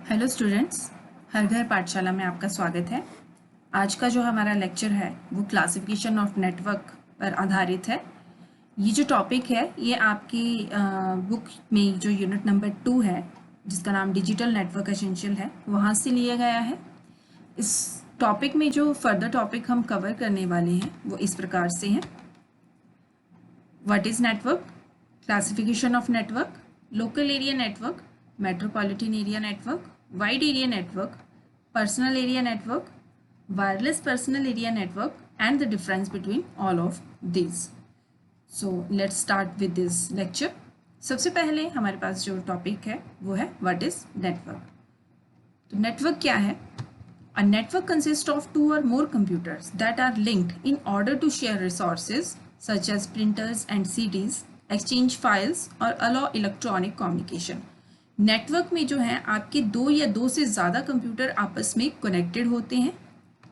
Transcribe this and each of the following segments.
Hello students, हर घर पाठशाला में आपका स्वागत है। आज का जो हमारा लेक्चर है वो क्लासिफिकेशन ऑफ नेटवर्क पर आधारित है। ये जो टॉपिक है ये आपकी बुक में जो यूनिट नंबर 2 है जिसका नाम डिजिटल नेटवर्क एसेंशियल है वहाँ से लिया गया है। इस टॉपिक में जो फर्दर टॉपिक हम कवर करने वाले हैं वो इस प्रकार से हैं। What is network, classification of network, local area network, metropolitan area network, wide area network, personal area network, wireless personal area network, and the difference between all of these. So let's start with this lecture. सबसे पहले हमारे पास जो topic है वो है what is network. तो network क्या है? A network consists of two or more computers that are linked in order to share resources such as printers and CDs, exchange files, or allow electronic communication. Network में जो है आपके दो या दो से ज़्यादा कंप्यूटर आपस में कनेक्टेड होते हैं।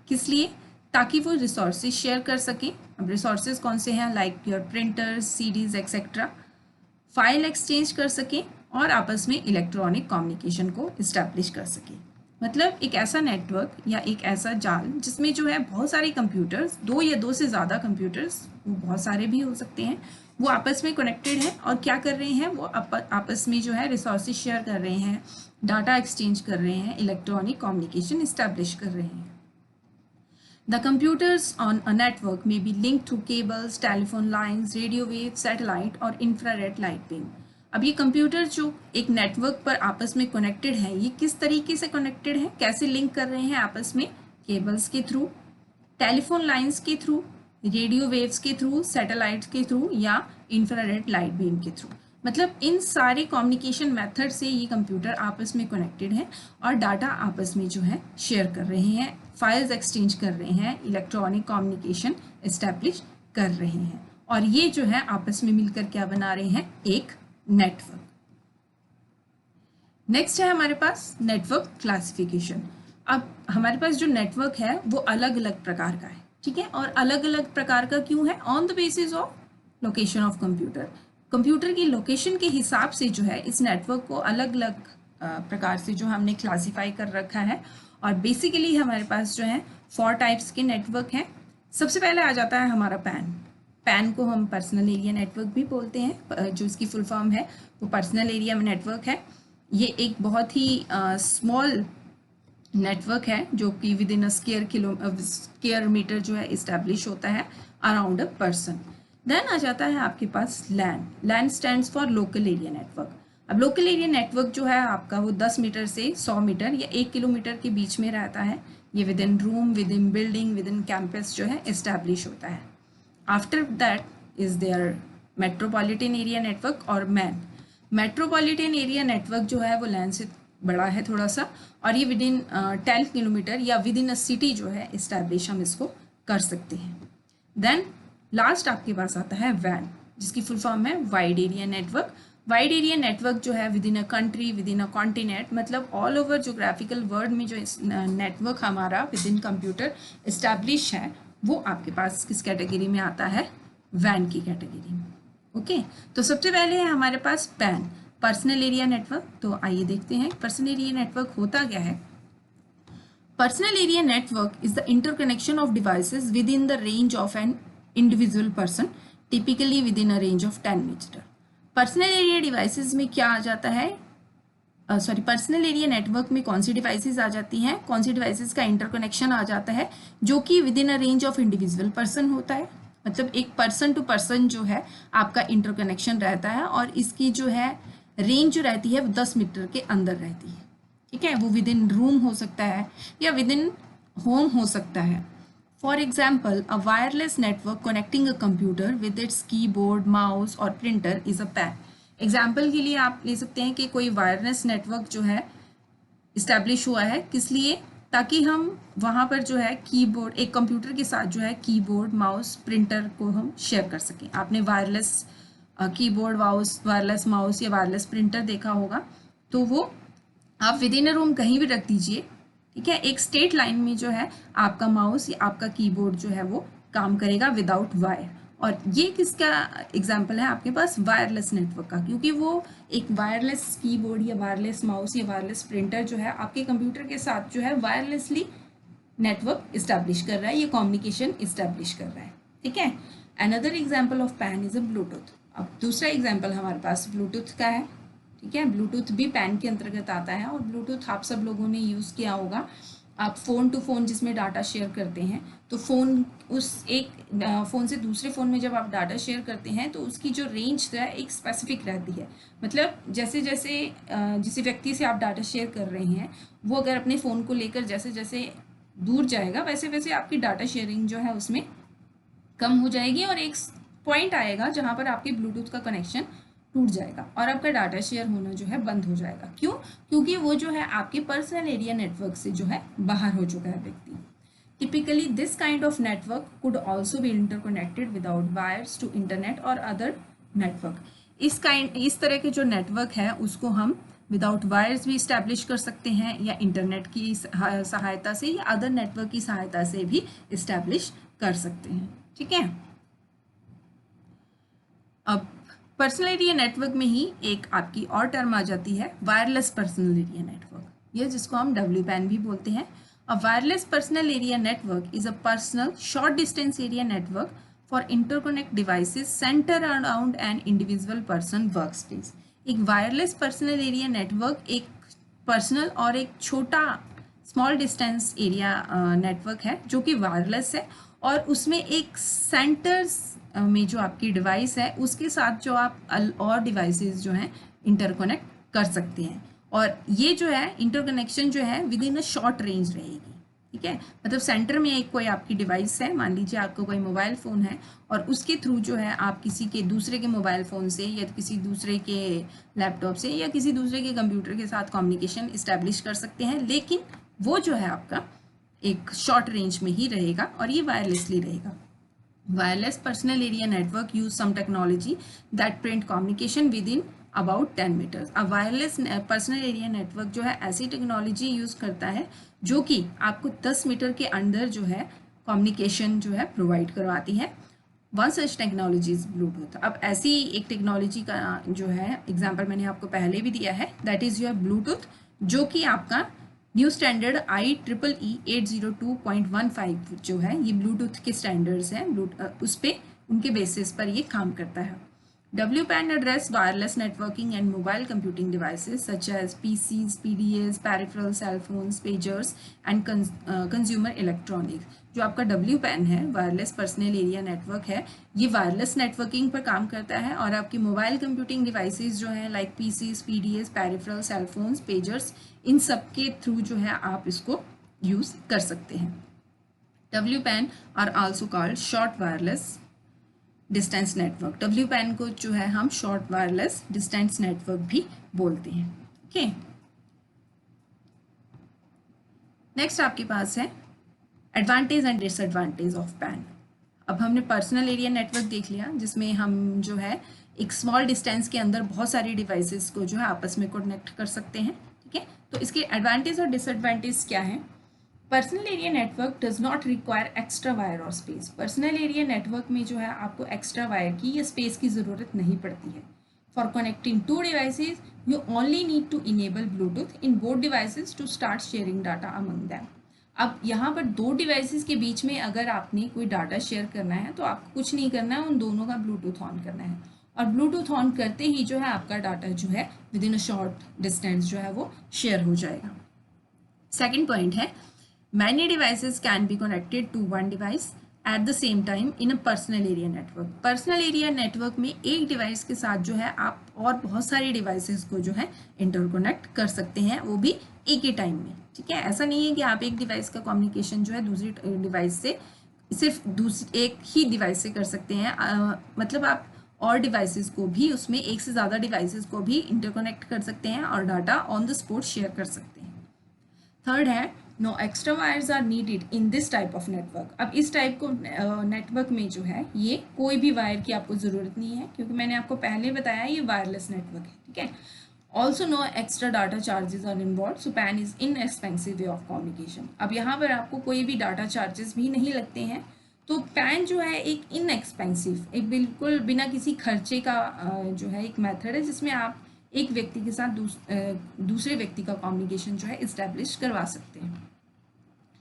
किस लिए? ताकि वो रिसोर्सेज शेयर कर सकें। अब रिसोर्सेज कौन से हैं? Like your printers, CDs etcetera. File exchange कर सकें और आपस में इलेक्ट्रॉनिक कम्युनिकेशन को इस्टेब्लिश कर सकें। मतलब एक ऐसा नेटवर्क या एक ऐसा जाल जिसमें जो है बहुत सारे कंप्यूटर्स, दो या दो से ज़्यादा कंप्यूटर्स, वो बहुत सारे भी हो सकते हैं, वो आपस में कनेक्टेड है और क्या कर रहे हैं? वो आपस में जो है रिसोर्सेज शेयर कर रहे हैं, डाटा एक्सचेंज कर रहे हैं, इलेक्ट्रॉनिक कम्युनिकेशन इस्टेब्लिश कर रहे हैं। The computers on a network may be linked through cables, telephone lines, radio waves, satellite और infrared light beam. अब ये कंप्यूटर जो एक नेटवर्क पर आपस में कनेक्टेड है, ये किस तरीके से कनेक्टेड है, कैसे लिंक कर रहे हैं आपस में? केबल्स के थ्रू, टेलीफोन लाइंस के थ्रू, रेडियो वेव्स के थ्रू, सैटेलाइट के थ्रू या इंफ्रारेड लाइट बीम के थ्रू। मतलब इन सारे कम्युनिकेशन मेथड से ये कंप्यूटर आपस में कनेक्टेड है और डाटा आपस में जो है शेयर कर रहे हैं, फाइल्स एक्सचेंज कर रहे हैं, इलेक्ट्रॉनिक कम्युनिकेशन इस्टेब्लिश कर रहे हैं और ये जो है आपस में मिलकर क्या बना रहे हैं? एक नेटवर्क। नेक्स्ट है हमारे पास नेटवर्क क्लासिफिकेशन। अब हमारे पास जो नेटवर्क है वो अलग अलग प्रकार का है, ठीक है? और अलग अलग प्रकार का क्यों है? On the basis of location of computer. Computer की लोकेशन के हिसाब से जो है इस नेटवर्क को अलग अलग प्रकार से जो हमने क्लासीफाई कर रखा है। और बेसिकली हमारे पास जो है 4 टाइप्स के नेटवर्क हैं। सबसे पहले आ जाता है हमारा पैन। पैन को हम पर्सनल एरिया नेटवर्क भी बोलते हैं, जो इसकी फुल फॉर्म है वो पर्सनल एरिया नेटवर्क है। ये एक बहुत ही स्मॉल नेटवर्क है जो कि within a square metre जो है इस्टेब्लिश होता है अराउंड अ पर्सन। देन आ जाता है आपके पास LAN. LAN stands for local area network. अब लोकल एरिया नेटवर्क जो है आपका वो 10 मीटर से 100 मीटर या 1 किलोमीटर के बीच में रहता है। ये within room, within building, within campus जो है इस्टेब्लिश होता है। After that is there metropolitan area network और मैन। मेट्रोपॉलिटन एरिया नेटवर्क जो है वो लैन से बड़ा है थोड़ा सा और ये विद इन 10 किलोमीटर या विद इन अ सिटी जो है इस्टेब्लिश हम इसको कर सकते हैं। देन लास्ट आपके पास आता है वैन, जिसकी फुल फॉर्म है wide area network. Wide area network जो है with in a country, with in a continent, मतलब ऑल ओवर जोग्राफिकल वर्ल्ड में जो नेटवर्क हमारा विद इन कंप्यूटर इस्टेब्लिश है वो आपके पास किस कैटेगरी में आता है? वैन की कैटेगरी में। ओके, तो सबसे पहले है हमारे पास पैन, पर्सनल एरिया नेटवर्क। तो आइए देखते हैं पर्सनल एरिया नेटवर्क होता क्या है। Personal area network is the interconnection of devices within the range of an individual person, typically within a range of 10 metre. Personal area devices में क्या आ जाता है? पर्सनल एरिया नेटवर्क में कौन सी devices आ जाती हैं, कौन सी डिवाइसेस का इंटरकनेक्शन आ जाता है जो कि within a range of individual person होता है। मतलब एक पर्सन टू पर्सन जो है आपका इंटरकनेक्शन रहता है और इसकी जो है रेंज जो रहती है वो 10 मीटर के अंदर रहती है, ठीक है? वो विद इन रूम हो सकता है या विद इन होम हो सकता है। For example, a wireless network connecting a computer with its keyboard, mouse और printer is a PAN. Example के लिए आप ले सकते हैं कि कोई वायरलेस नेटवर्क जो है इस्टेब्लिश हुआ है, किस लिए? ताकि हम वहाँ पर जो है कीबोर्ड, एक कंप्यूटर के साथ जो है कीबोर्ड, माउस, प्रिंटर को हम शेयर कर सकें। आपने वायरलेस कीबोर्ड, वायरलेस माउस या वायरलेस प्रिंटर देखा होगा, तो वो आप विद इन अ रूम कहीं भी रख दीजिए, ठीक है? एक स्ट्रेट लाइन में जो है आपका माउस या आपका कीबोर्ड जो है वो काम करेगा विदाउट वायर। और ये किसका एग्जाम्पल है आपके पास? वायरलेस नेटवर्क का, क्योंकि वो एक वायरलेस कीबोर्ड या वायरलेस माउस या वायरलेस प्रिंटर जो है आपके कंप्यूटर के साथ जो है वायरलेसली नेटवर्क इस्टेब्लिश कर रहा है, ये कम्युनिकेशन इस्टेब्लिश कर रहा है, ठीक है। Another example of pan is a Bluetooth. अब दूसरा एग्जाम्पल हमारे पास ब्लूटूथ का है, ठीक है। ब्लूटूथ भी पैन के अंतर्गत आता है और ब्लूटूथ आप सब लोगों ने यूज़ किया होगा। आप फ़ोन टू फ़ोन जिसमें डाटा शेयर करते हैं, तो फ़ोन उस एक फ़ोन से दूसरे फ़ोन में जब आप डाटा शेयर करते हैं तो उसकी जो रेंज है एक स्पेसिफिक रहती है। मतलब जैसे जैसे जिस व्यक्ति से आप डाटा शेयर कर रहे हैं वो अगर अपने फ़ोन को लेकर जैसे जैसे दूर जाएगा वैसे वैसे आपकी डाटा शेयरिंग जो है उसमें कम हो जाएगी और एक पॉइंट आएगा जहाँ पर आपके ब्लूटूथ का कनेक्शन टूट जाएगा और आपका डाटा शेयर होना जो है बंद हो जाएगा। क्यों? क्योंकि वो जो है आपके पर्सनल एरिया नेटवर्क से जो है बाहर हो चुका है व्यक्ति। Typically this kind of network could also be interconnected without wires to internet और अदर नेटवर्क। इस तरह के जो नेटवर्क है उसको हम विदाउट वायर्स भी इस्टेब्लिश कर सकते हैं या इंटरनेट की सहायता से या अदर नेटवर्क की सहायता से भी इस्टेब्लिश कर सकते हैं, ठीक है। अब पर्सनल एरिया नेटवर्क में ही एक आपकी और टर्म आ जाती है वायरलेस पर्सनल एरिया नेटवर्क, ये जिसको हम WPAN भी बोलते हैं। A wireless personal area network is a personal short distance area network for interconnect devices centre around an individual person work space. एक वायरलेस पर्सनल एरिया नेटवर्क एक personal और एक छोटा स्मॉल डिस्टेंस एरिया नेटवर्क है जो कि wireless है और उसमें एक सेंटर्स में जो आपकी डिवाइस है उसके साथ जो आप और डिवाइसेस जो हैं इंटरकनेक्ट कर सकते हैं और ये जो है इंटरकनेक्शन जो है with in a short range रहेगी, ठीक है। मतलब सेंटर में एक कोई आपकी डिवाइस है, मान लीजिए आपको कोई मोबाइल फ़ोन है और उसके थ्रू जो है आप किसी के दूसरे के मोबाइल फ़ोन से या किसी दूसरे के लैपटॉप से या किसी दूसरे के कंप्यूटर के साथ कम्युनिकेशन इस्टेब्लिश कर सकते हैं, लेकिन वो जो है आपका एक शॉर्ट रेंज में ही रहेगा और ये वायरलेसली रहेगा। Wireless personal area network use some technology that prevent communication within about 10 meters। अब वायरलेस पर्सनल एरिया नेटवर्क जो है ऐसी टेक्नोलॉजी यूज़ करता है जो कि आपको 10 मीटर के अंदर जो है कम्युनिकेशन जो है प्रोवाइड करवाती है। One such technology is Bluetooth. अब ऐसी एक टेक्नोलॉजी का जो है एग्जाम्पल मैंने आपको पहले भी दिया है, दैट इज़ योर ब्लूटूथ, जो कि आपका न्यू स्टैंडर्ड IEEE 802.15 जो है ये ब्लूटूथ के स्टैंडर्ड्स हैं, उस पर उनके बेसिस पर ये काम करता है। WPAN address wireless networking and mobile computing devices such as PCs, PDAs, peripherals, cell phones, pagers and consumer electronics। जो आपका WPAN है वायरलेस पर्सनल एरिया नेटवर्क है, ये वायरलेस नेटवर्किंग पर काम करता है और आपकी मोबाइल कंप्यूटिंग डिवाइसेस जो हैं like PCs, PDAs, peripherals, cell phones, pagers, इन सब के थ्रू जो है आप इसको यूज़ कर सकते हैं। WPAN are also called short wireless distance network. WPAN को जो है हम शॉर्ट वायरलेस डिस्टेंस नेटवर्क भी बोलते हैं, ओके। नेक्स्ट आपके पास है advantage and disadvantage of pan. अब हमने पर्सनल एरिया नेटवर्क देख लिया जिसमें हम जो है एक स्मॉल डिस्टेंस के अंदर बहुत सारी डिवाइसेस को जो है आपस में कनेक्ट कर सकते हैं, ठीक है। तो इसके एडवांटेज और डिसएडवांटेज क्या है? Personal area network does not require extra wire और स्पेस। पर्सनल एरिया नेटवर्क में जो है आपको एक्स्ट्रा वायर की या स्पेस की ज़रूरत नहीं पड़ती है। For connecting to devices you only need to enable Bluetooth in both devices to start sharing data among them. अब यहाँ पर दो डिवाइसेस के बीच में अगर आपने कोई डाटा शेयर करना है तो आपको कुछ नहीं करना है, उन दोनों का ब्लूटूथ ऑन करना है और ब्लूटूथ ऑन करते ही जो है आपका डाटा जो है with in a short distance जो है वो शेयर हो जाएगा। सेकेंड पॉइंट है many devices can be connected to one device at the same time in a personal area network। Personal area network में एक डिवाइस के साथ जो है आप और बहुत सारी डिवाइसेस को जो है इंटरकनेक्ट कर सकते हैं, वो भी एक ही टाइम में, ठीक है। ऐसा नहीं है कि आप एक डिवाइस का कम्युनिकेशन जो है दूसरी डिवाइस से सिर्फ एक ही डिवाइस से कर सकते हैं, मतलब आप और डिवाइसेस को भी उसमें एक से ज़्यादा डिवाइसेस को भी इंटरकनेक्ट कर सकते हैं और data on the spot share कर सकते हैं। थर्ड है no extra wires are needed in this type of network. अब इस टाइप को नेटवर्क में जो है ये कोई भी वायर की आपको ज़रूरत नहीं है क्योंकि मैंने आपको पहले बताया ये वायरलेस नेटवर्क है, ठीक है। Also no extra data charges are involve, so PAN is inexpensive way of communication. अब यहाँ पर आपको कोई भी डाटा चार्जेस भी नहीं लगते हैं, तो पैन जो है एक इनएक्सपेंसिव, एक बिल्कुल बिना किसी खर्चे का जो है एक मेथड है जिसमें आप एक व्यक्ति के साथ दूसरे व्यक्ति का कम्युनिकेशन जो है इस्टेब्लिश करवा सकते हैं।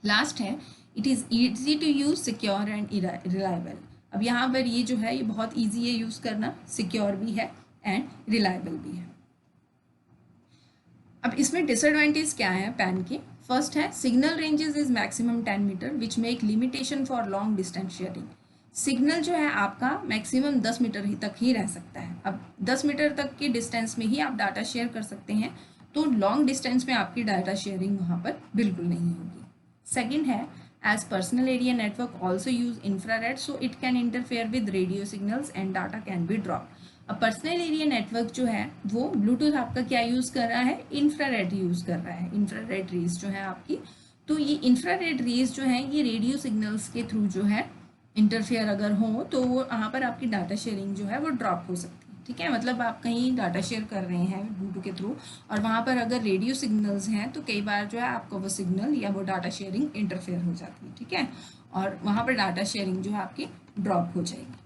लास्ट है it is easy to use, secure and reliable. अब यहाँ पर ये जो है ये बहुत ईजी है यूज़ करना, सिक्योर भी है एंड रिलायबल भी है। अब इसमें डिसएडवांटेज क्या है पैन के? फर्स्ट है signal ranges is maximum 10 metre which make limitation for long distance sharing. Signal जो है आपका मैक्सिमम 10 मीटर ही तक ही रह सकता है। अब 10 मीटर तक के डिस्टेंस में ही आप डाटा शेयर कर सकते हैं, तो लॉन्ग डिस्टेंस में आपकी डाटा शेयरिंग वहाँ पर बिल्कुल नहीं होगी। सेकेंड है as personal area network also use infrared so it can interfere with radio signals and data can be dropped। अब पर्सनल एरिया नेटवर्क जो है वो ब्लूटूथ आपका क्या यूज़ कर रहा है? इंफ्रारेड यूज़ कर रहा है, इंफ्रारेड रेज जो है आपकी। तो ये इंफ्रारेड रेज जो है ये रेडियो सिग्नल्स के थ्रू जो है इंटरफेयर अगर हो तो वो वहाँ पर आपकी डाटा शेयरिंग जो है वो ड्रॉप हो सकती है। ठीक है, मतलब आप कहीं डाटा शेयर कर रहे हैं ब्लूटूथ के थ्रू और वहाँ पर अगर रेडियो सिग्नल्स हैं तो कई बार जो है आपका वो सिग्नल या वो डाटा शेयरिंग इंटरफेयर हो जाती है। ठीक है, और वहाँ पर डाटा शेयरिंग जो है आपकी ड्रॉप हो जाएगी।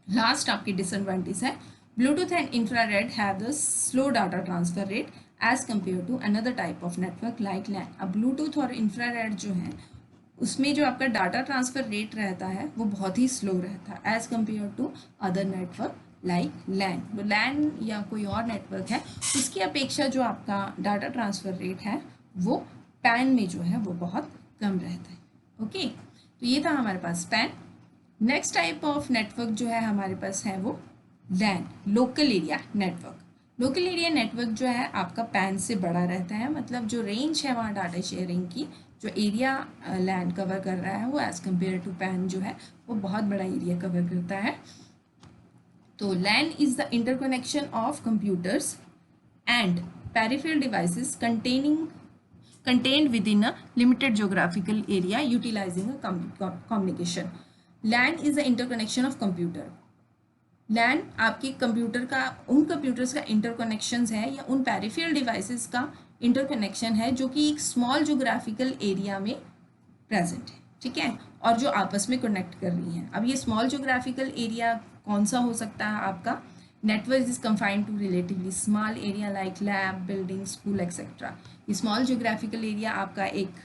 लास्ट आपकी डिसएडवांटेज है Bluetooth and infrared have the slow data transfer rate as compare to another type of network like LAN. अब ब्लूटूथ और इंफ्रारेड जो है उसमें जो आपका डाटा ट्रांसफ़र रेट रहता है वो बहुत ही स्लो रहता है as compared to other network like LAN. वो लैन या कोई और नेटवर्क है उसकी अपेक्षा जो आपका डाटा ट्रांसफ़र रेट है वो पैन में जो है वो बहुत कम रहता है। ओके, तो ये था हमारे पास PAN. Next type of network जो है हमारे पास है वो LAN, local area network. Local area network जो है आपका पैन से बड़ा रहता है, मतलब जो रेंज है वहाँ डाटा शेयरिंग की, जो एरिया लैन कवर कर रहा है वो एज़ कम्पेयर टू पैन जो है वो बहुत बड़ा एरिया कवर करता है। तो LAN is the interconnection of computers and peripheral devices contained within a limited geographical area utilizing a communication. LAN is the interconnection of computer. LAN आपके computer का, उन कंप्यूटर्स का इंटरकनेक्शन है या उन पेरिफेरल डिवाइसेस का इंटरकनेक्शन है जो कि एक स्मॉल जोग्राफिकल एरिया में प्रेजेंट है। ठीक है, और जो आपस में कनेक्ट कर रही हैं। अब ये स्मॉल जोग्राफिकल एरिया कौन सा हो सकता है आपका? Network is confined to relatively small area like lab, building, school etcetera. ये स्मॉल जोग्राफिकल एरिया आपका एक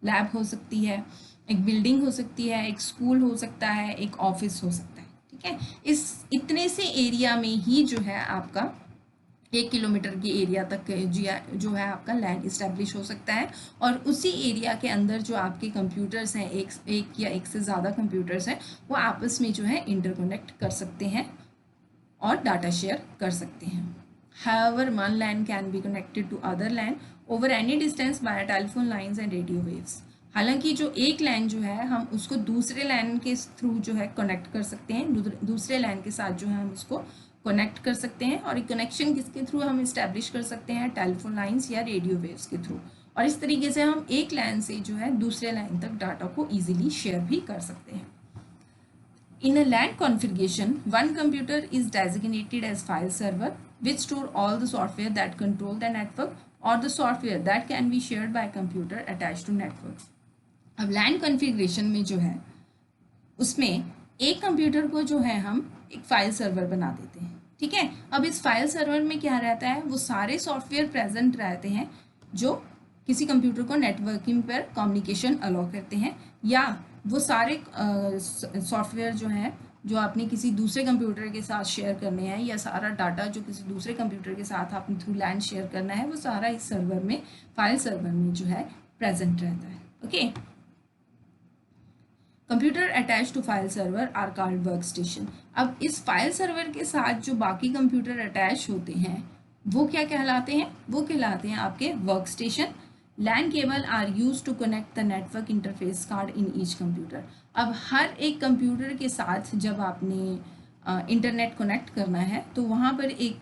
लैब हो सकती है, एक बिल्डिंग हो सकती है, एक स्कूल हो सकता है, एक ऑफिस हो सकता है। ठीक है, इस इतने से एरिया में ही जो है आपका 1 किलोमीटर के एरिया तक जो है आपका लैन इस्टेब्लिश हो सकता है, और उसी एरिया के अंदर जो आपके कंप्यूटर्स हैं, एक या एक से ज़्यादा कंप्यूटर्स हैं, वो आपस में जो है इंटरकनेक्ट कर सकते हैं और डाटा शेयर कर सकते हैं। However, one LAN can be connected to other LAN over any distance via telephone lines and radio waves. हालांकि जो एक LAN जो है हम उसको दूसरे LAN के थ्रू जो है कनेक्ट कर सकते हैं, दूसरे LAN के साथ जो है हम उसको कनेक्ट कर सकते हैं, और एक कनेक्शन किसके थ्रू हम इस्टेब्लिश कर सकते हैं? टेलीफोन लाइंस या रेडियो वेव्स के थ्रू। और इस तरीके से हम एक LAN से जो है दूसरे LAN तक डाटा को ईजिली शेयर भी कर सकते हैं। In a LAN configuration, one computer is designated as file server, which store all the software that control the network or the software that can be shared by a computer attached to network. अब LAN configuration में जो है उसमें एक computer को जो है हम एक फाइल सर्वर बना देते हैं। ठीक है, अब इस फाइल सर्वर में क्या रहता है? वो सारे सॉफ्टवेयर प्रेजेंट रहते हैं जो किसी कंप्यूटर को नेटवर्किंग पर कम्युनिकेशन अलाउ करते हैं, या वो सारे सॉफ्टवेयर जो हैं जो आपने किसी दूसरे कंप्यूटर के साथ शेयर करने हैं, या सारा डाटा जो किसी दूसरे कंप्यूटर के साथ आपने थ्रू लैन शेयर करना है, वो सारा इस सर्वर में, फाइल सर्वर में जो है प्रेजेंट रहता है। Okay, computer attach to file server are called work station. अब इस फाइल सर्वर के साथ जो बाकी कंप्यूटर अटैच होते हैं वो क्या कहलाते हैं? वो कहलाते हैं आपके work station. LAN cable are used to connect the network interface card in each computer. अब हर एक कंप्यूटर के साथ जब आपने इंटरनेट कनेक्ट करना है तो वहाँ पर एक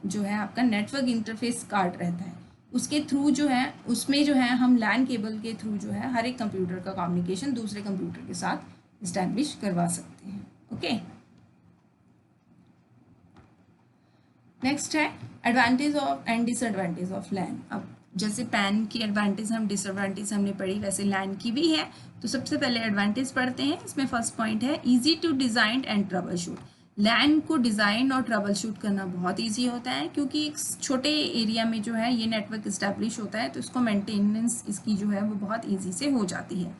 जो है आपका नेटवर्क इंटरफेस कार्ड रहता है, उसके थ्रू जो है उसमें जो है हम LAN केबल के थ्रू जो है हर एक कंप्यूटर का कम्युनिकेशन दूसरे कंप्यूटर के साथ इस्टेब्लिश करवा सकते हैं। ओके, नेक्स्ट है advantage of and disadvantage of LAN। अब जैसे पैन की एडवांटेज हम डिसएडवांटेज हमने पढ़ी, वैसे LAN की भी है। तो सबसे पहले एडवांटेज पढ़ते हैं। इसमें फर्स्ट पॉइंट है easy to design and troubleshoot. LAN को डिज़ाइन और ट्रबल शूट करना बहुत ईजी होता है, क्योंकि एक छोटे एरिया में जो है ये नेटवर्क इस्टेब्लिश होता है, तो इसको मेंटेनेंस इसकी जो है वो बहुत ईजी से हो जाती है।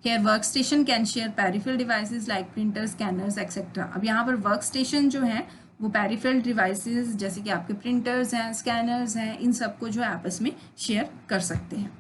Here workstation can share peripheral devices like printers, scanners, etc. अब यहाँ पर workstation जो है वो peripheral devices जैसे कि आपके printers हैं, scanners हैं, इन सबको जो है आपस में share कर सकते हैं।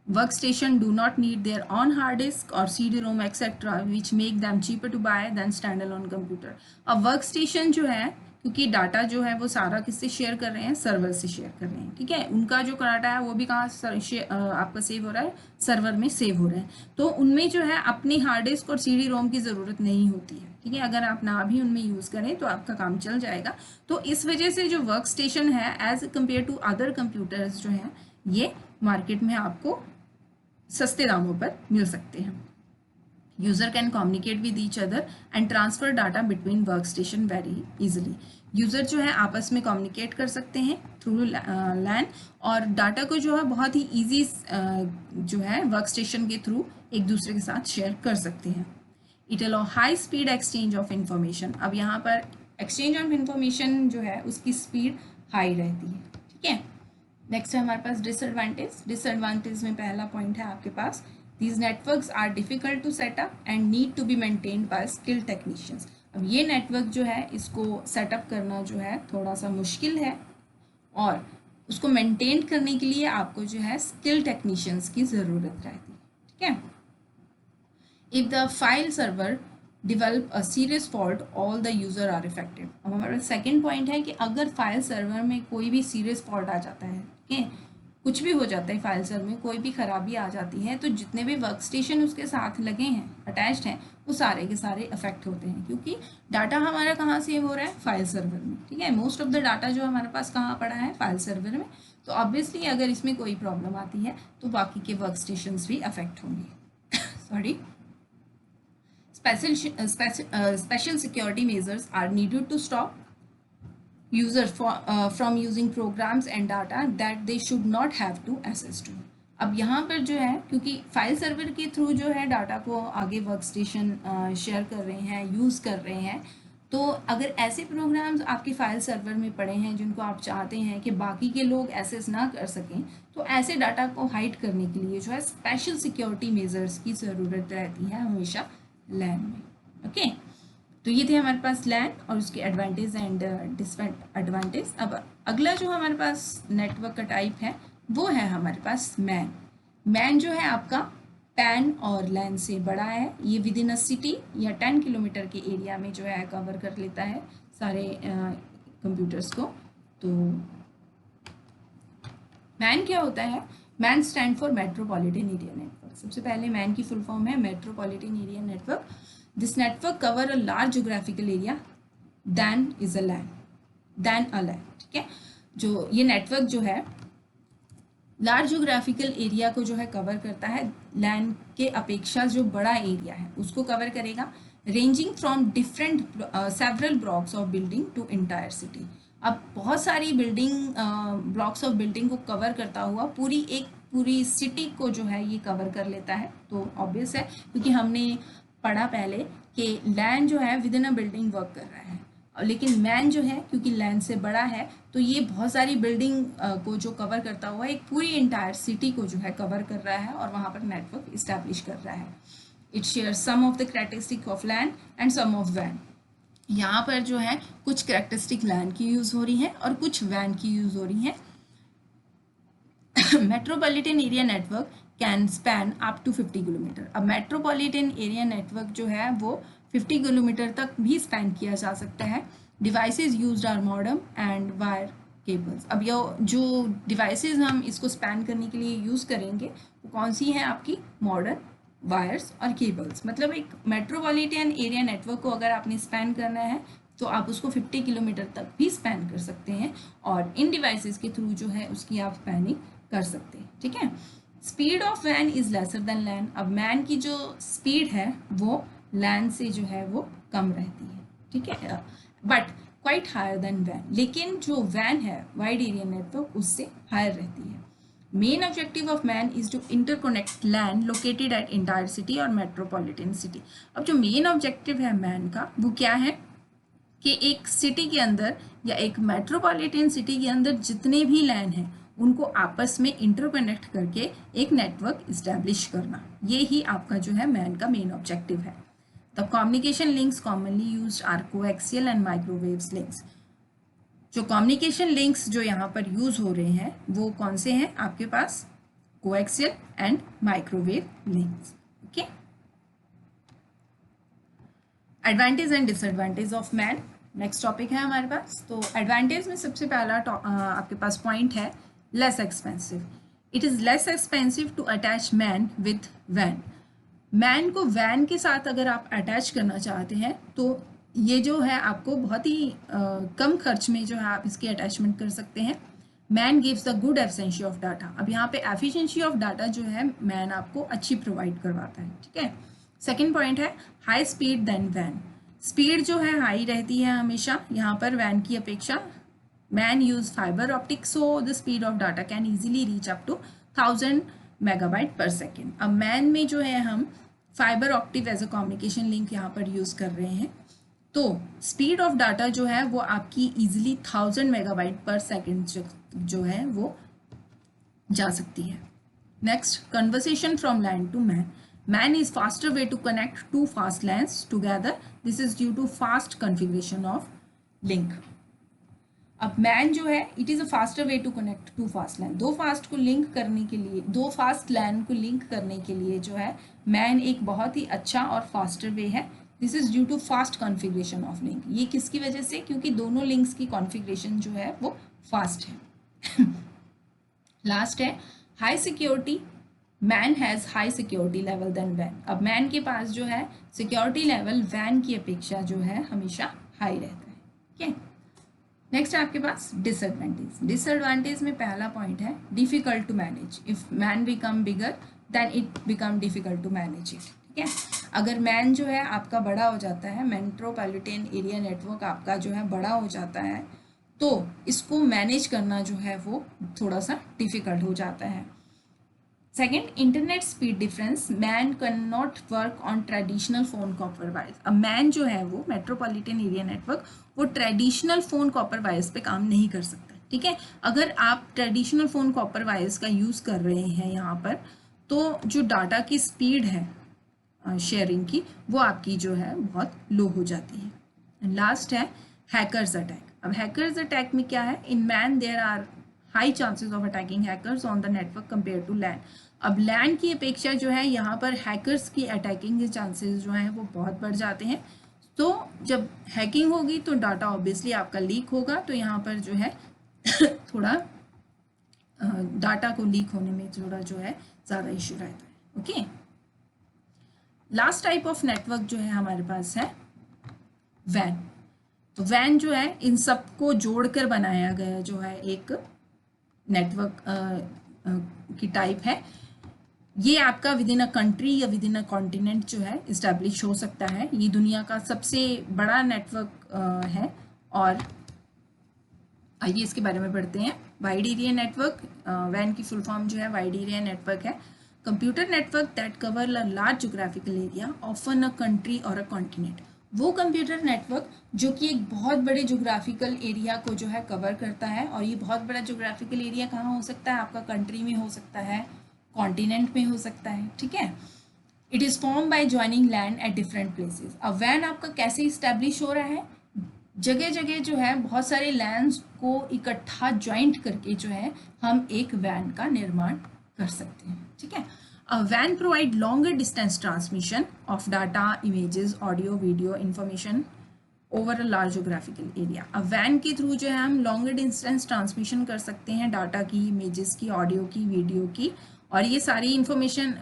Workstation do not need their own hard disk or CD-ROM etc. which make them cheaper to buy than standalone computer. अब workstation जो है, क्योंकि डाटा जो है वो सारा किससे शेयर कर रहे हैं, सर्वर से शेयर कर रहे हैं, ठीक है। उनका जो डाटा है वो भी कहाँ आपका सेव हो रहा है, सर्वर में सेव हो रहा है, तो उनमें जो है अपनी हार्ड डिस्क और CD रोम की ज़रूरत नहीं होती है, ठीक है। अगर आप ना भी उनमें यूज़ करें तो आपका काम चल जाएगा। तो इस वजह से जो वर्क स्टेशन है as compare to other computers जो हैं ये मार्केट में आपको सस्ते दामों पर मिल सकते हैं। User can communicate with each other and transfer data between work station very easily. User जो है आपस में कम्युनिकेट कर सकते हैं थ्रू लैन, और डाटा को जो है बहुत ही ईजी जो है वर्क स्टेशन के थ्रू एक दूसरे के साथ शेयर कर सकते हैं। It allow high speed exchange of information. अब यहाँ पर एक्सचेंज ऑफ इंफॉर्मेशन जो है उसकी स्पीड हाई रहती है, ठीक है। नेक्स्ट है हमारे पास डिसएडवांटेज। डिसएडवांटेज में पहला पॉइंट है आपके पास, these networks are difficult to set up and need to be maintained by skilled technicians। अब ये नेटवर्क जो है इसको सेटअप करना जो है थोड़ा सा मुश्किल है, और उसको मेंटेन करने के लिए आपको जो है स्किल टेक्नीशियंस की ज़रूरत रहती है, ठीक है। If the file server develop a serious fault all the user are affected. अब हमारा सेकेंड पॉइंट है कि अगर फाइल सर्वर में कोई भी सीरियस फॉल्ट आ जाता है, ठीक है, कुछ भी हो जाता है फाइल सर्वर में, कोई भी खराबी आ जाती है, तो जितने भी वर्क स्टेशन उसके साथ लगे हैं, अटैच्ड हैं, वो सारे के सारे अफेक्ट होते हैं, क्योंकि डाटा हमारा कहाँ सेव हो रहा है, फाइल सर्वर में, ठीक है। मोस्ट ऑफ द डाटा जो हमारे पास कहाँ पड़ा है, फाइल सर्वर में। तो ऑब्वियसली अगर इसमें कोई प्रॉब्लम आती है तो बाकी के वर्क स्टेशन भी अफेक्ट होंगे। Sorry. Special security measures are needed to stop users from using programs and data that they should not have to access to। अब यहाँ पर जो है, क्योंकि फाइल सर्वर के थ्रू जो है डाटा को आगे वर्क स्टेशन शेयर कर रहे हैं, यूज़ कर रहे हैं, तो अगर ऐसे प्रोग्राम्स आपके फाइल सर्वर में पड़े हैं जिनको आप चाहते हैं कि बाकी के लोग एक्सेस ना कर सकें, तो ऐसे डाटा को हाइड करने के लिए जो है स्पेशल सिक्योरिटी मेजर्स की ज़रूरत रहती है हमेशा लैन में। ओके, तो ये थे हमारे पास लैन और उसके एडवांटेज एंड डिसएडवांटेज। अब अगला जो हमारे पास नेटवर्क का टाइप है वो है हमारे पास मैन। मैन जो है आपका पैन और लैन से बड़ा है। ये विद इन अ सिटी या 10 किलोमीटर के एरिया में जो है कवर कर लेता है सारे कंप्यूटर्स को। तो मैन क्या होता है? MAN stand for metropolitan area network. सबसे पहले मैन की फुल फॉर्म है metropolitan area network. This network cover a large geographical area than is a LAN, ठीक है। जो ये नेटवर्क जो है लार्ज जोग्राफिकल एरिया को जो है कवर करता है, लैंड के अपेक्षा जो बड़ा एरिया है उसको कवर करेगा, ranging from different several blocks of building to entire city. अब बहुत सारी बिल्डिंग ब्लॉक्स ऑफ बिल्डिंग को कवर करता हुआ पूरी सिटी को जो है ये कवर कर लेता है। तो ऑब्वियस है, क्योंकि हमने पढ़ा पहले कि लैंड जो है with in a building work कर रहा है, लेकिन मैन जो है क्योंकि लैंड से बड़ा है तो ये बहुत सारी बिल्डिंग को जो कवर करता हुआ एक पूरी इंटायर सिटी को जो है कवर कर रहा है और वहाँ पर नेटवर्क इस्टेब्लिश कर रहा है। It share some of the characteristic of LAN and some of वैन। यहाँ पर जो है कुछ कैरेक्टरिस्टिक लैंड की यूज़ हो रही है और कुछ वैन की यूज़ हो रही है। Metropolitan area network can span up to 50 kilometre. अब मेट्रोपॉलिटन एरिया नेटवर्क जो है वो 50 किलोमीटर तक भी स्पैन किया जा सकता है। Devices used are modem and wire cables. अब ये जो डिवाइसेस हम इसको स्पैन करने के लिए यूज़ करेंगे वो कौन सी हैं? आपकी मॉडर्न वायर्स और केबल्स। मतलब एक मेट्रोपॉलिटन एरिया नेटवर्क को अगर आपने स्पैन करना है तो आप उसको 50 किलोमीटर तक भी स्पैन कर सकते हैं और इन डिवाइसेस के थ्रू जो है उसकी आप स्पैनिंग कर सकते हैं, ठीक है। स्पीड ऑफ वैन इज लेसर देन लैन। अब मैन की जो स्पीड है वो लैन से जो है वो कम रहती है, ठीक है, बट क्वाइट हायर देन वैन। लेकिन जो वैन है वाइड एरिया नेटवर्क उससे हायर रहती है। Main objective of MAN is to interconnect LAN located at entire city और मेट्रोपॉलिटन सिटी। अब जो मेन ऑब्जेक्टिव है मैन का वो क्या है? कि एक सिटी के अंदर या एक मेट्रोपॉलिटन सिटी के अंदर जितने भी लैन हैं उनको आपस में इंटरकनेक्ट करके एक नेटवर्क इस्टेब्लिश करना, ये ही आपका जो है मैन का मेन ऑब्जेक्टिव है। The communication links commonly used are coaxial and microwaves links. जो कम्युनिकेशन लिंक्स जो यहाँ पर यूज हो रहे हैं वो कौन से हैं आपके पास? Coaxial and microwave links. Okay, advantage and disadvantage of MAN next topic है हमारे पास। तो एडवांटेज में सबसे पहला आपके पास पॉइंट है less expensive. It is less expensive to attach MAN with वैन। मैन को वैन के साथ अगर आप अटैच करना चाहते हैं तो ये जो है आपको बहुत ही कम खर्च में जो है आप इसकी अटैचमेंट कर सकते हैं। Man gives the good efficiency of data. अब यहाँ पे एफिशिएंसी ऑफ डाटा जो है मैन आपको अच्छी प्रोवाइड करवाता है, ठीक है। सेकेंड पॉइंट है हाई स्पीड देन वैन। स्पीड जो है हाई रहती है हमेशा यहाँ पर वैन की अपेक्षा। MAN use fibre optic so the speed of data can easily reach up to 1000 megabyte per second. अब मैन में जो है हम fibre optic as a communication link यहाँ पर यूज़ कर रहे हैं, तो स्पीड ऑफ डाटा जो है वो आपकी इजीली 1000 मेगाबाइट पर सेकेंड जो है वो जा सकती है। Next, conversation from LAN to MAN. MAN is faster way to connect to fast LANs together. This is due to fast configuration of link. अब मैन जो है it is a faster way to connect to fast LAN. दो fast LAN को link करने के लिए जो है मैन एक बहुत ही अच्छा और फास्टर वे है। This is due to fast configuration of link. ये किसकी वजह से? क्योंकि दोनों लिंक्स की कॉन्फ़िगरेशन जो है वो फास्ट है। लास्ट है high security. MAN has high security level than वैन। अब मैन के पास जो है सिक्योरिटी लेवल वैन की अपेक्षा जो है हमेशा हाई रहता है, ठीक है। नेक्स्ट है आपके पास डिसएडवांटेज। डिसएडवांटेज में पहला पॉइंट है difficult to manage. If MAN become bigger then it become difficult to manage it, ठीक है। अगर मैन जो है आपका बड़ा हो जाता है, मेट्रोपॉलिटन एरिया नेटवर्क आपका जो है बड़ा हो जाता है, तो इसको मैनेज करना जो है वो थोड़ा सा डिफिकल्ट हो जाता है। Second, internet speed difference. Man can not work on traditional phone copper wires. अब मैन जो है वो मेट्रोपॉलिटन एरिया नेटवर्क वो ट्रेडिशनल फोन कॉपर वायर्स पे काम नहीं कर सकता, ठीक है। अगर आप ट्रेडिशनल फोन कॉपर वायर्स का यूज़ कर रहे हैं यहाँ पर, तो जो डाटा की स्पीड है शेयरिंग की वो आपकी जो है बहुत लो हो जाती है। लास्ट है हैकर्स अटैक। अब हैकर्स अटैक में क्या है? In MAN there are high chances of attacking hackers on the network compare to LAN. अब लैन की अपेक्षा जो है यहाँ पर हैकर्स की अटैकिंग के चांसेस जो हैं वो बहुत बढ़ जाते हैं। तो जब हैकिंग होगी तो डाटा ऑब्वियसली आपका लीक होगा, तो यहाँ पर जो है थोड़ा डाटा को लीक होने में थोड़ा जो है ज़्यादा इश्यू रहता है, okay. Last type of network जो है हमारे पास है वैन। तो वैन जो है इन सबको जोड़कर बनाया गया जो है एक नेटवर्क की टाइप है। ये आपका विद इन अ कंट्री या विद इन अ कॉन्टिनेंट जो है इस्टेब्लिश हो सकता है। ये दुनिया का सबसे बड़ा नेटवर्क है। और आइए इसके बारे में पढ़ते हैं। वाइड एरिया नेटवर्क, वैन की फुल फॉर्म जो है वाइड एरिया नेटवर्क है। Computer network that cover a large geographical area often a country और अ कॉन्टिनेंट। वो कंप्यूटर नेटवर्क जो कि एक बहुत बड़े जोग्राफिकल एरिया को जो है कवर करता है। और ये बहुत बड़ा जोग्राफिकल एरिया कहाँ हो सकता है? आपका कंट्री में हो सकता है, कॉन्टिनेंट में हो सकता है, ठीक है। It is form by joining land at different places. अब वैन आपका कैसे इस्टेब्लिश हो रहा है? जगह जगह जो है बहुत सारे लैंड्स को इकट्ठा ज्वाइंट करके जो है हम एक वैन का निर्माण कर सकते हैं, ठीक है। A WAN provide longer distance transmission of data, images, audio, video, information over a large geographical area. अब WAN के थ्रू जो है हम longer distance transmission कर सकते हैं डाटा की, images की, ऑडियो की, वीडियो की, और ये सारी इंफॉर्मेशन,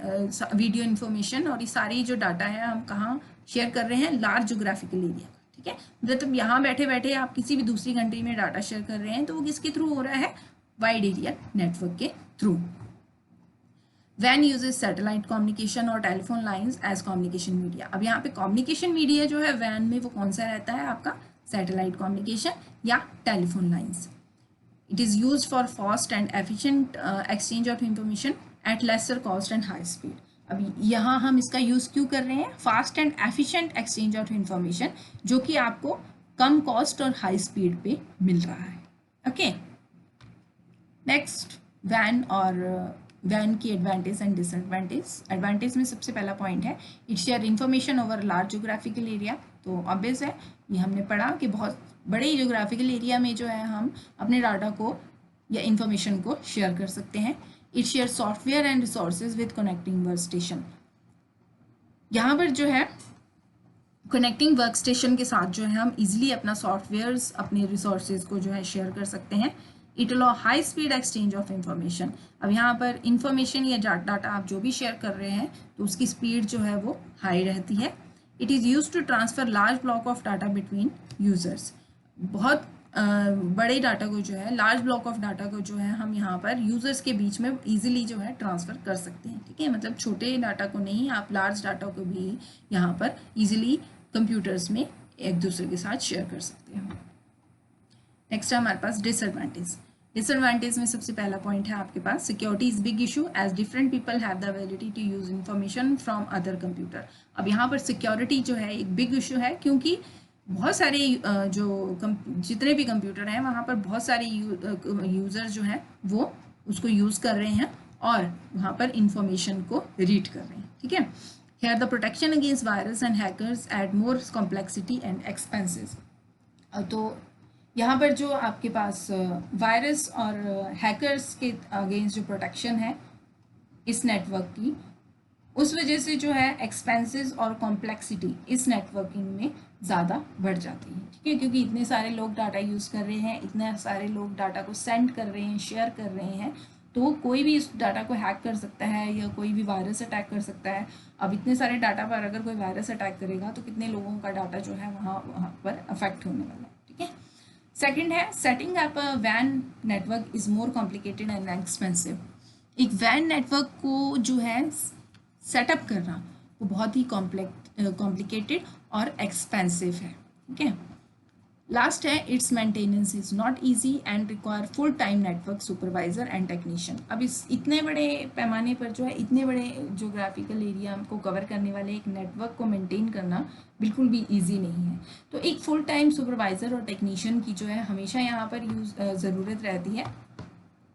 वीडियो इंफॉर्मेशन और ये सारी जो डाटा है हम कहाँ शेयर कर रहे हैं? लार्ज जोग्राफिकल एरिया, ठीक है। मतलब यहाँ बैठे बैठे आप किसी भी दूसरी कंट्री में डाटा शेयर कर रहे हैं तो वो किसके थ्रू हो रहा है? वाइड एरिया नेटवर्क के थ्रू। वैन यूजेज सैटेलाइट कम्युनिकेशन और telephone lines as communication media. अब यहाँ पे कम्युनिकेशन मीडिया जो है वैन में वो कौन सा रहता है? आपका सैटेलाइट कम्युनिकेशन या telephone lines. It is use for fast and efficient exchange of information at lesser cost and high speed. अब यहाँ हम इसका यूज़ क्यों कर रहे हैं? Fast and efficient exchange of information, जो कि आपको कम कॉस्ट और हाई स्पीड पे मिल रहा है। ओके, नेक्स्ट वैन और वैन की एडवांटेज एंड डिसएडवांटेज। एडवांटेज में सबसे पहला पॉइंट है it share information over large geographical area. तो ऑब्वियस है, ये हमने पढ़ा कि बहुत बड़े जोग्राफिकल एरिया में जो है हम अपने डाटा को या इंफॉर्मेशन को शेयर कर सकते हैं। It share software and resources with connecting work station. यहाँ पर जो है कनेक्टिंग वर्क स्टेशन के साथ जो है हम इजीली अपना सॉफ्टवेयर्स, अपने रिसोर्सेज को जो है शेयर कर सकते हैं। It allow high speed exchange of information. अब यहाँ पर इंफॉर्मेशन या डाटा आप जो भी शेयर कर रहे हैं तो उसकी स्पीड जो है वो हाई रहती है। It is use to transfer large block of data between users. बहुत बड़े डाटा को जो है, लार्ज ब्लॉक ऑफ डाटा को जो है हम यहाँ पर यूजर्स के बीच में इजीली जो है ट्रांसफ़र कर सकते हैं। ठीक है, मतलब छोटे डाटा को नहीं, आप लार्ज डाटा को भी यहाँ पर इजीली कंप्यूटर्स में एक दूसरे के साथ शेयर कर सकते हैं। नेक्स्ट है हमारे पास डिसएडवांटेज। डिसएडवांटेज में सबसे पहला पॉइंट है आपके पास security is big issue as different people have the ability to use information from other computer. अब यहाँ पर सिक्योरिटी जो है एक बिग इशू है, क्योंकि बहुत सारे जितने भी कंप्यूटर हैं वहाँ पर बहुत सारे यूज़र जो हैं वो उसको यूज़ कर रहे हैं और वहाँ पर इंफॉर्मेशन को रीड कर रहे हैं। ठीक है, here the protection against virus and hackers add more complexity and expenses। तो यहाँ पर जो आपके पास वायरस और हैकर्स के अगेंस्ट जो प्रोटेक्शन है इस नेटवर्क की, उस वजह से जो है एक्सपेंसेस और कॉम्प्लेक्सिटी इस नेटवर्किंग में ज़्यादा बढ़ जाती है। ठीक है, क्योंकि इतने सारे लोग डाटा यूज़ कर रहे हैं, इतने सारे लोग डाटा को सेंड कर रहे हैं, शेयर कर रहे हैं, तो कोई भी इस डाटा को हैक कर सकता है या कोई भी वायरस अटैक कर सकता है। अब इतने सारे डाटा पर अगर कोई वायरस अटैक करेगा तो कितने लोगों का डाटा जो है वहाँ पर अफेक्ट होने वाला है। ठीक है, सेकंड है सेटिंग अप अ वैन network is more complicated and expensive. एक वैन नेटवर्क को जो है सेटअप करना वो बहुत ही कॉम्प्लिकेटेड और एक्सपेंसिव है। ठीक है, लास्ट है it's maintenance is not easy and require full time network supervisor and technician. अब इस इतने बड़े पैमाने पर जो है, इतने बड़े जोग्राफिकल एरिया को कवर करने वाले एक नेटवर्क को मेंटेन करना बिल्कुल भी इजी नहीं है। तो एक फुल टाइम सुपरवाइजर और टेक्नीशियन की जो है हमेशा यहाँ पर ज़रूरत रहती है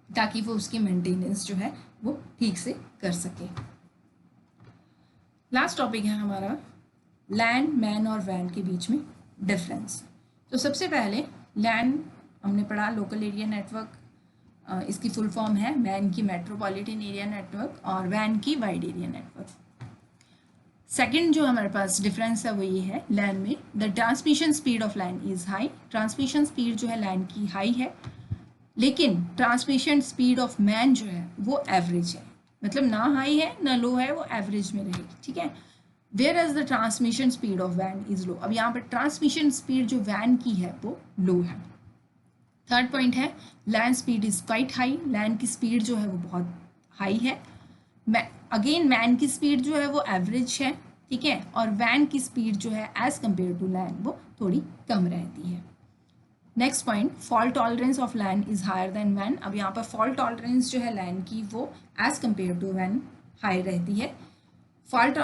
ताकि वो उसकी मेंटेनेंस जो है वो ठीक से कर सके। लास्ट टॉपिक है हमारा लैन, मैन और वैन के बीच में डिफरेंस। तो सबसे पहले लैन हमने पढ़ा लोकल एरिया नेटवर्क, इसकी फुल फॉर्म है मैन की मेट्रोपॉलिटन एरिया नेटवर्क और वैन की वाइड एरिया नेटवर्क। सेकंड जो हमारे पास डिफरेंस है वो ये है लैन में the transmission speed of LAN is high. Transmission speed जो है लैन की हाई है, लेकिन ट्रांसमिशन स्पीड ऑफ मैन जो है वो एवरेज है, मतलब ना हाई है ना लो है, वो एवरेज में रहेगी। ठीक है, whereas the transmission speed of वैन इज लो। अब यहाँ पर ट्रांसमिशन स्पीड जो वैन की है वो लो है। थर्ड पॉइंट है लैन स्पीड इज क्वाइट हाई। लैन की स्पीड जो है वो बहुत हाई है। अगेन मैन की स्पीड जो है वो एवरेज है। ठीक है, और वैन की स्पीड जो है एज कम्पेयर टू लैन वो थोड़ी कम रहती है। Next point fault tolerance of LAN is higher than वैन। अब यहाँ पर फॉल्ट टॉलरेंस जो है लैन की वो एज कम्पेयर टू वैन हाई रहती है। Fault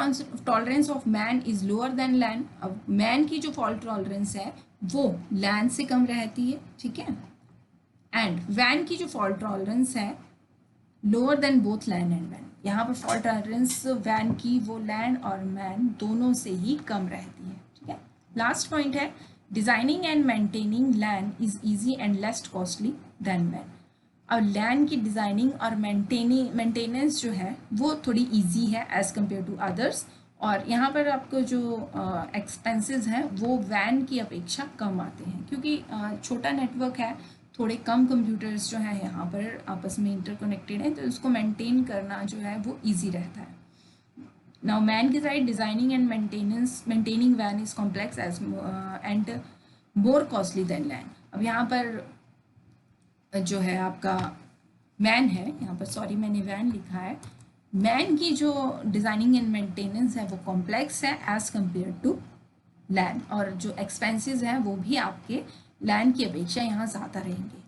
tolerance of MAN is lower than LAN. अब मैन की जो फॉल्ट टॉलरेंस है वो लैन से कम रहती है। ठीक है, एंड वैन की जो फॉल्ट टॉलरेंस है lower than both LAN and वैन। यहाँ पर फॉल्ट टॉलरेंस वैन की वो लैन और मैन दोनों से ही कम रहती है। ठीक है, लास्ट पॉइंट है designing and maintaining LAN is easy and less costly than वैन। और लैन की डिज़ाइनिंग और मेंटेनेंस जो है वो थोड़ी इजी है एज़ कम्पेयर टू अदर्स, और यहाँ पर आपको जो एक्सपेंसेस हैं वो वैन की अपेक्षा कम आते हैं, क्योंकि छोटा नेटवर्क है, थोड़े कम कंप्यूटर्स जो हैं यहाँ पर आपस में इंटरकनेक्टेड हैं, तो उसको मेंटेन करना जो है वो ईजी रहता है। नाउ मैन की साइड डिज़ाइनिंग एंड मेंटेनिंग वैन is complex and more costly than LAN. अब यहाँ पर जो है आपका मैन है, यहाँ पर सॉरी मैंने वैन लिखा है, मैन की जो डिज़ाइनिंग एंड मेंटेनेंस है वो कॉम्प्लेक्स है एज़ कम्पेयर टू लैन, और जो एक्सपेंसेस हैं वो भी आपके लैन की अपेक्षा यहाँ ज़्यादा रहेंगे।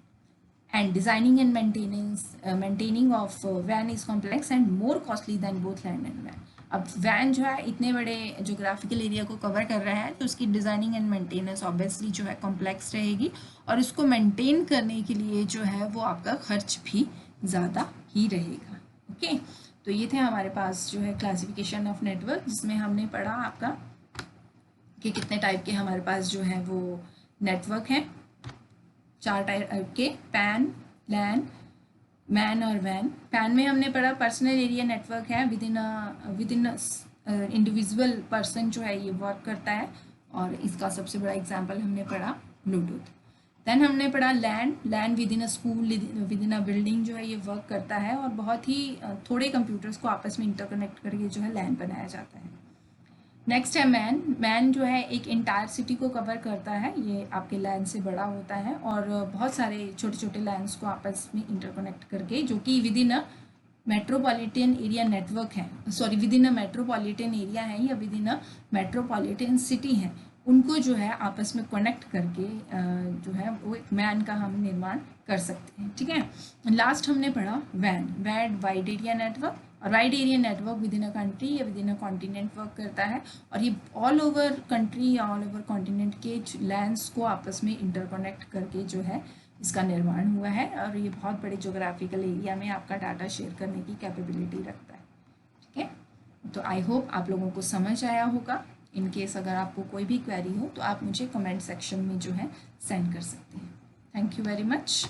And designing and maintaining of van is complex and more costly then both LAN and van. अब वैन जो है इतने बड़े जोग्राफिकल एरिया को कवर कर रहा है, तो उसकी डिज़ाइनिंग एंड मेंटेनेंस ऑब्वियसली जो है कॉम्प्लेक्स रहेगी, और उसको मेंटेन करने के लिए जो है वो आपका खर्च भी ज़्यादा ही रहेगा। ओके, तो ये थे हमारे पास जो है क्लासिफिकेशन ऑफ नेटवर्क, जिसमें हमने पढ़ा आपका कि कितने टाइप के हमारे पास जो है वो नेटवर्क हैं, 4 टाइप के, पैन, लैन, मैन और वैन। पैन में हमने पढ़ा पर्सनल एरिया नेटवर्क है, विद इन इंडिविजुअल पर्सन जो है ये वर्क करता है, और इसका सबसे बड़ा एग्जांपल हमने पढ़ा ब्लूटूथ। देन हमने पढ़ा LAN, LAN within a school, within a building जो है ये वर्क करता है, और बहुत ही थोड़े कंप्यूटर्स को आपस में इंटरकनेक्ट करके जो है लैन बनाया जाता है। नेक्स्ट है मैन, मैन जो है एक इंटायर सिटी को कवर करता है, ये आपके लैन से बड़ा होता है, और बहुत सारे छोटे छोटे लैन्स को आपस में इंटरकनेक्ट करके, जो कि within a metropolitan area network है, sorry within a metropolitan area है या within a metropolitan city है, उनको जो है आपस में कनेक्ट करके जो है वो एक मैन का हम निर्माण कर सकते हैं। ठीक है, लास्ट हमने पढ़ा वैन, वैड वाइड एरिया नेटवर्क, और wide area network within a country या within a continent work करता है, और ये ऑल ओवर कंट्री या ऑल ओवर कॉन्टिनेंट के लैंड्स को आपस में इंटरकनेक्ट करके जो है इसका निर्माण हुआ है, और ये बहुत बड़े जोग्राफिकल एरिया में आपका डाटा शेयर करने की कैपेबिलिटी रखता है। ठीक है, तो आई होप आप लोगों को समझ आया होगा। इन केस अगर आपको कोई भी क्वेरी हो तो आप मुझे कमेंट सेक्शन में जो है सेंड कर सकते हैं। Thank you very much.